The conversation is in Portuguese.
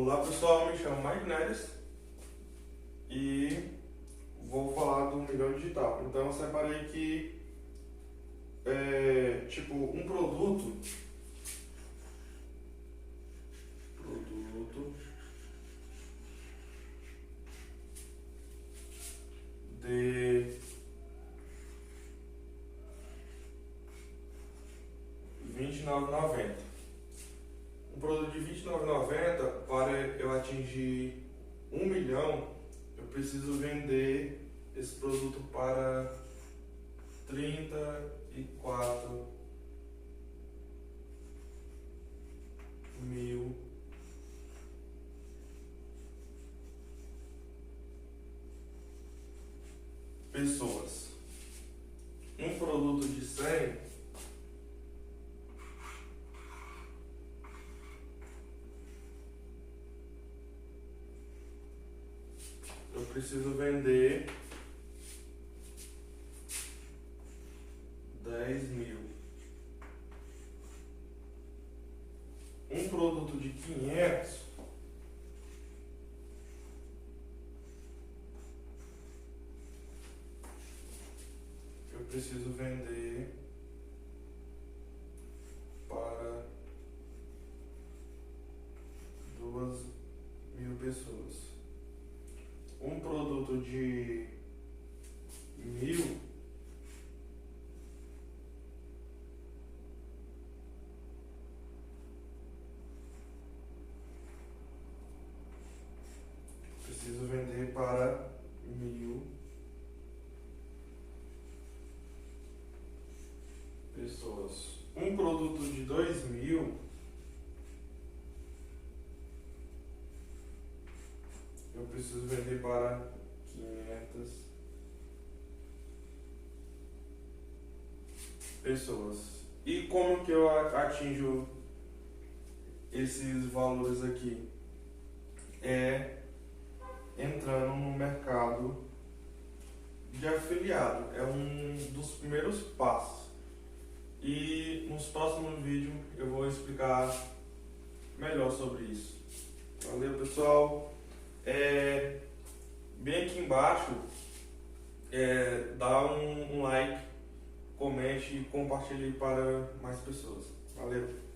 Olá pessoal, me chamo Mike Neres e vou falar do milhão digital. Então eu separei aqui um produto de R$29,90. Um produto de R$29,90, para eu atingir 1 milhão, eu preciso vender esse produto para 34 mil pessoas. Um produto de 100, eu preciso vender 10 mil. Um produto de 500, eu preciso vender para 2.000 pessoas. Um produto de 1.000, preciso vender para 1.000 pessoas. Um produto de 2.000, eu preciso vender para 500 pessoas. E como que eu atinjo esses valores aqui? É entrando no mercado de afiliado. É um dos primeiros passos. E nos próximos vídeos eu vou explicar melhor sobre isso. Valeu, pessoal! Bem aqui embaixo, dá um like, comente e compartilhe para mais pessoas. Valeu!